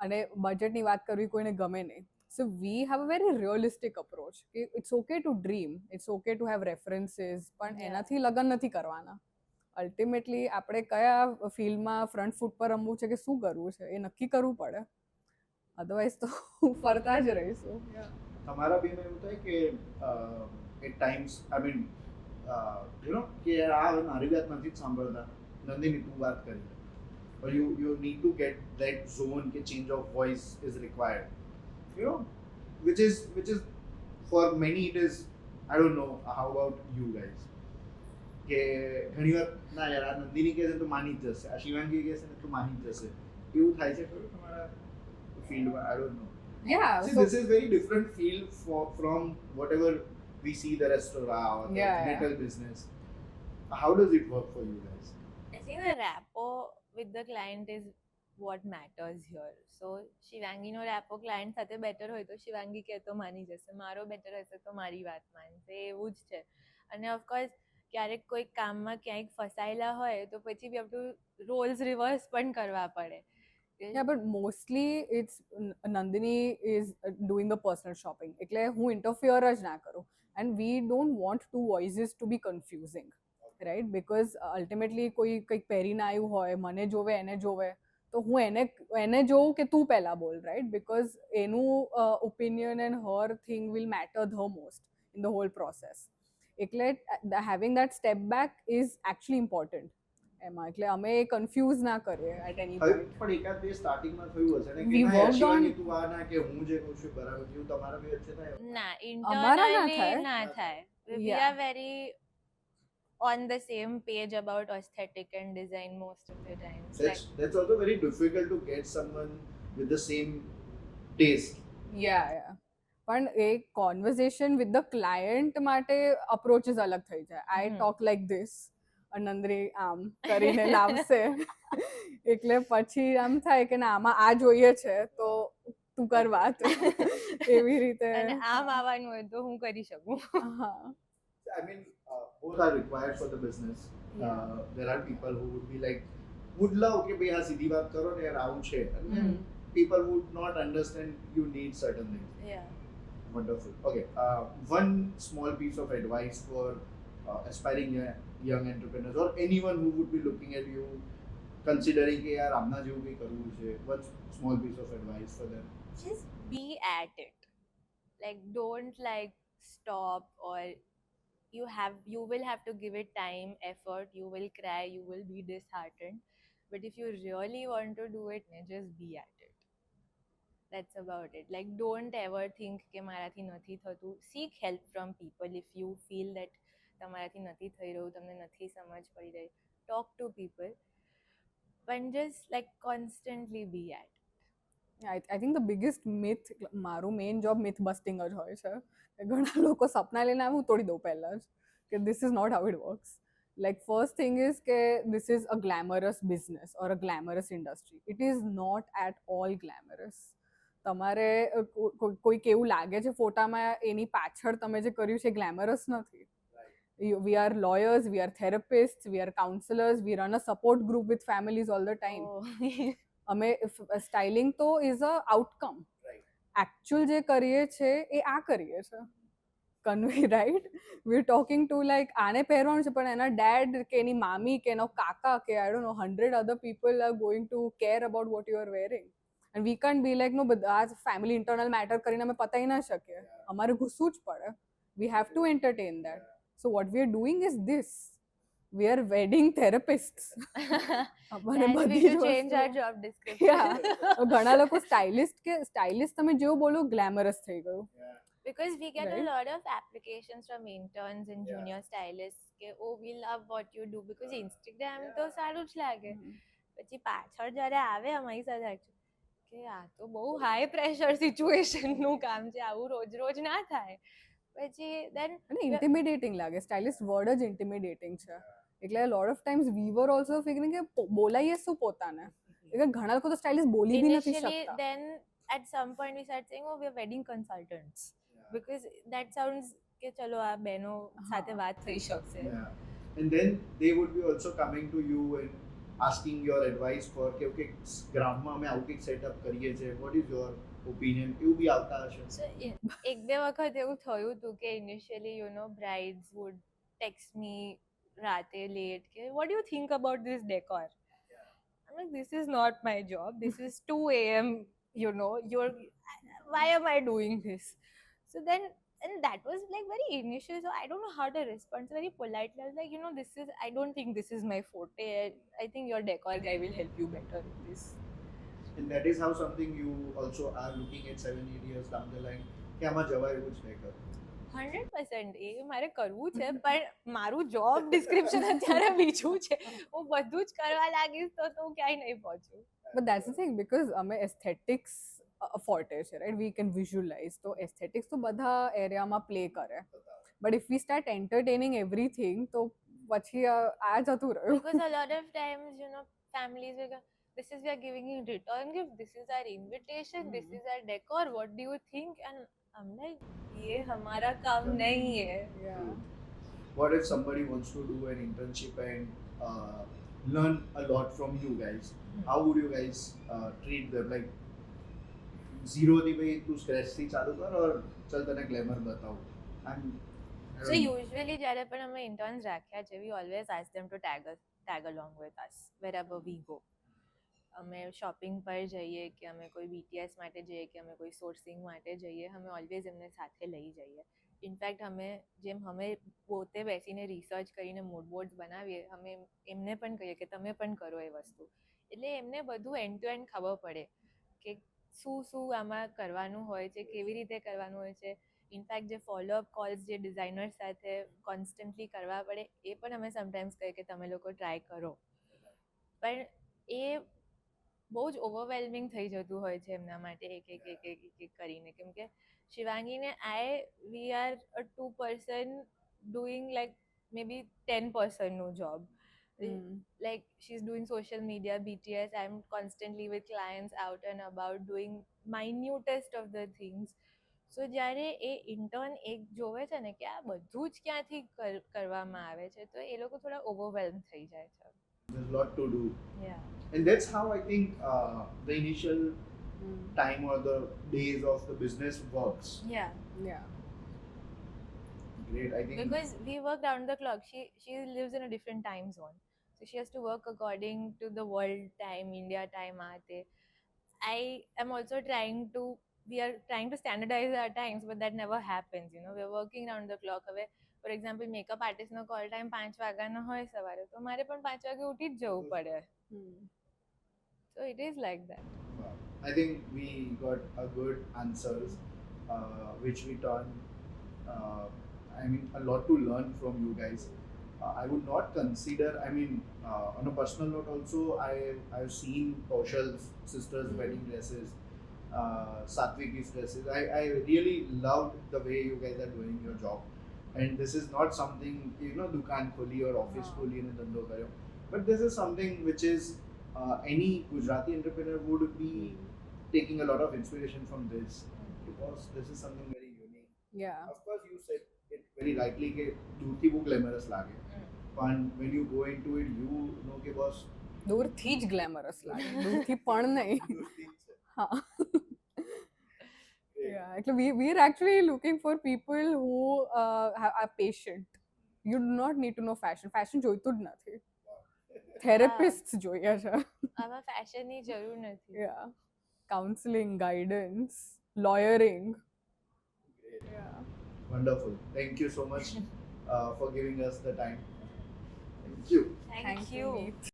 અને બજેટની વાત કરવી કોઈને ગમે નહીં so we have a very realistic approach કે it's okay to dream it's okay to have references પણ Yeah. એનાથી લગ્ન નથી કરવાના અલ્ટિમેટલી આપણે કયા ફિલ્ડમાં ફ્રન્ટ ફૂટ પર રમવું છે કે શું કરવું છે એ નક્કી કરવું પડે અધરવાઇઝ તો ફરતા જ રહીશું તમારા બેમાં એવું થાય કે at times I mean you know કે આ હવે મારી વાત નથી જ સાંભળતા નંદિની તું વાત કરી or you need to get that zone કે change of voice is required, you know, which is for many it is, I don't know how about you guys કે ઘણી વાર ના યાર આ નંદિની કહે છે તો માની જ જશે આ શિવાંગી કહે છે તો માની જ જશે એવું થાય છે ખરું તમારા ફિલ્ડમાં I don't know. Yeah, See, so this is very different field from whatever we see the restaurant or the Yeah, yeah. metal business. How does it work for you guys? I think the rapport with the client is what matters here. So શિવાંગીનો rapport client સાથે better હોય તો શિવાંગી કહે તો માની જશે મારો better હશે તો મારી વાત માનશે એવું જ છે અને ઓફકોર્સ ક્યારેક કોઈ કામમાં ક્યાંક ફસાયેલા હોય તો પછી બી આપણું રોલ્સ રિવર્સ પણ કરવા પડે. Yeah, but mostly it's Nandini is doing the personal shopping. એટલે હું interfere જ ના કરું. And we don't want two voices to be confusing, right? Because ultimately કોઈ કંઈક પહેરીને આવ્યું હોય, મને જોવે એને જોવે, તો હું એને જોઉં કે તું પહેલા બોલ, right? Because એનું opinion and her thing will matter the most in the whole process. એટલે having that step back is actually important. એમાં એટલે અમે કન્ફ્યુઝ ના કરીએ એટ એની હવે પોઈન્ટ. પણ એકાદ બે સ્ટાર્ટિંગમાં થયું હશે ને We કે ના worked શિવાની on- તું આ ના કે હું જે કહું છું બરાબર થયું તમારા બે વચ્ચે થાય ના અમારા ના internally થાય. ના થાય. We Yeah. are very on the same page about aesthetic and design most of the times. that's also very difficult to get someone with the same taste. યા પણ એ કોન્વર્ઝેશન વિથ ધ ક્લાયન્ટ માટે approaches અલગ થઈ જાય. આઈ હમ. Talk like this, નંદરી આમ કરીને લાવશે એટલે પછી આમ થાય કે ના આમાં આ જોઈએ છે તો તું કર વાત એવી રીતે. અને આમ આવવાનું હોય તો હું કરી શકું. હા. I mean, both are required for the business. There are people who would be like, would love કે ભાઈ આ સીધી વાત કરો ને યાર આવું છે. And then people would not understand you need certain things. Yeah. Wonderful. Okay, one small piece of advice for aspiring young entrepreneurs or anyone who would be looking at you considering કે યાર આમના જેવું કંઈ કરવું છે. What small piece of advice for them? Just be at it. Like don't like stop, or you will have to give it time, effort, you will cry, you will be disheartened, but if you really want to do it, just be at it. That's about it. Like don't ever think કે મારાથી નથી થતું. Seek help from people if you feel that તમારાથી નથી થઈ રહ્યું, તમને નથી સમજ પડી રહી. Talk to people, but just like constantly be at it. I think the biggest myth, મારું મેઇન જોબ મિથ બસ્ટિંગ જ હોય છે. ઘણા લોકો સપના લઈને આવે હું તોડી દઉં પહેલા જ કે this is not how it works. Like first thing is કે this is a glamorous business or a glamorous industry. It is not at all glamorous. તમારે કોઈક એવું લાગે છે ફોટામાં, એની પાછળ તમે જે કર્યું છે ગ્લેમરસ નથી. We are lawyers, we are therapists, we are counselors, we run a support group with families all the time. Oh. અમે સ્ટાઇલિંગ તો is a outcome. Right. Actual જે કરીએ છે એ આ કરીએ છે. Convey right, we are talking to like આને પહેરવાનું છે પણ એના ડેડ કે એની મામી કે એનો કાકા કે I don't know 100 other people are going to care about what you are wearing. And we can be like no બધા આ ફેમિલી ઇન્ટરનલ મેટર કરીને અમે પતાવી ના શકીએ. અમારે ઘૂસવું જ પડે. We have to entertain that. So what we are doing is this. We are wedding therapists. અમારે Then we બધી should જ change our વસ્તુ. job description. Yeah. ઘણા લોકો સ્ટાઇલિસ્ટ તમે જેવું બોલો ગ્લેમરસ થઈ ગયું. Because we get Right. a lot of applications from interns and junior stylists કે oh we love what you do, because Instagram તો સારું જ લાગે. પછી પાછળ જ્યારે આવે અમારી સાથે કે આ તો બહુ હાઈ પ્રેશર સિચ્યુએશન નું કામ છે, આવું રોજ રોજ ના થાય. પછી then અને ઇન્ટિમિડેટિંગ લાગે. સ્ટાઇલિસ્ટ વર્ડ જ ઇન્ટિમિડેટિંગ છે. એટલે lot of times we were also figuring કે બોલાઈએ શું પોતાને. એટલે ઘણા લોકો તો સ્ટાઇલિસ્ટ બોલી બી નથી initially શકતા. then at some point we started saying oh we are wedding consultants, because that sounds કે ચલો આ બહેનો સાથે વાત થઈ શકશે. Yeah. And then they would be also coming to you and asking your advice for કે okay ગ્રાઉન્ડમાં અમે આવું કંઈક સેટઅપ કરીએ છીએ, what is your opinion, એવું બી આવતા હશે. So એક બે વખત એવું થયું હતું કે initially you know brides would text me રાતે late કે what do you think about this decor? I'm like this is not my job, this is 2 a.m. you know why am I doing this? So then, and that was like very initial, so I don't know how to respond. So very politely I was like, you know, this is, I don't think this is my forte, I think your decor guy will help you better in this. And that is how something you also are looking at 7-8 years down the line કે આમાં જવાય એવું જ નહીં કર. 100% એ મારે કરવું છે, પણ મારું જોબ ડિસ્ક્રિપ્શન અત્યારે બીજું છે. હું બધું જ કરવા લાગીશ તો હું ક્યાંય નહીં પહોંચું. But that's the thing, because અમે એસ્થેટિક્સ ફોર્ટે છે, રાઈટ? We can visualise. તો એસ્થેટિક્સ તો બધા એરિયામાં પ્લે કરે. But if V start entertaining everything તો પછી આ જતું રહ્યું. Because a lot of times, you know, families will go, this is we are giving you return gift, this is our invitation, this is our decor, what do you think? And I'm like, ये हमारा काम नहीं है. Yeah. what if somebody wants to do an internship and learn a lot from you guys? How would you guys treat them? Like zero થી ભાઈ તું scratch થી ચાલુ કર ઓર ચલ તને ગ્લેમર બતાવું. I'm I So don't know. usually જ્યારે પણ અમે interns રાખ્યા છે, we always ask them to tag along with us wherever we go. અમે શોપિંગ પર જઈએ કે અમે કોઈ BTS માટે જઈએ કે અમે કોઈ સોર્સિંગ માટે જઈએ, અમે ઓલવેઝ એમને સાથે લઈ જઈએ. ઇનફેક્ટ અમે પોતે બેસીને રિસર્ચ કરીને મૂડ બોર્ડ્સ બનાવીએ, અમે એમને પણ કહીએ કે તમે પણ કરો એ વસ્તુ. એટલે એમને બધું એન્ડ ટુ એન્ડ ખબર પડે કે શું આમાં કરવાનું હોય છે, કેવી રીતે કરવાનું હોય છે. ઇનફેક્ટ જે ફોલોઅપ કોલ્સ જે ડિઝાઇનર સાથે કોન્સ્ટન્ટલી કરવા પડે એ પણ અમે સમટાઈમ્સ કહીએ કે તમે લોકો ટ્રાય કરો. પણ એ બહુ જ ઓવરવેલ્મિંગ થઈ જતું હોય છે એમના માટે એક કરીને, કેમ કે શિવાંગીને we are a 2% doing like maybe 10%નું job. Like she's doing social media, BTS, I'm constantly with clients out and about doing minutest of the things. So જ્યારે એ ઇન્ટર્ન એક જોવે છે ને કે આ બધું જ ક્યાંથી કરવામાં આવે છે, તો એ લોકો થોડા ઓવરવેલ્મ થઈ જાય છે. There's a lot to do. Yeah. And that's how I think the initial time or the days of the business works. Yeah. Yeah. Great. I think Because we work round the clock. She lives in a different time zone. So she has to work according to the world time, India time. I am also we are trying to standardize our times, but that never happens. You know, we're working round the clock. હવે for example, makeup artist no call time 5 વાગ્યાનો હોય સવારે, તો મારે પણ 5 વાગે ઉઠી જ જવું પડે. So it is like that. I think we got a good answers, which we turned. I mean, a lot to learn from you guys. I would not consider. I mean, on a personal note, also, I've seen Kaushal's sister's wedding dresses, Satvik's dresses. I really loved the way you guys are doing your job, and this is not something dukan kholi or office kholi ne dhando karyo, but this is something which is any Gujarati entrepreneur would be taking a lot of inspiration from this, because this is something very unique. Yeah. Of course, you said it very rightly કે દૂરથી બહુ glamorous લાગે, પણ when you go into it, you know કે boss દૂરથી જ glamorous લાગે, દૂરથી પણ નહીં. દૂરથી જ છે. હા. Yeah, એટલે we are actually looking for people who are patient. You do not need to know fashion. Fashion જોઈતું જ નથી. Therapists જોઈએ છે. આમાં ફેશનની જરૂર નથી. Yeah. Counseling, guidance, lawyering. Yeah. Wonderful. Thank you so much for giving us the time. Thank you. Thank you. Meet.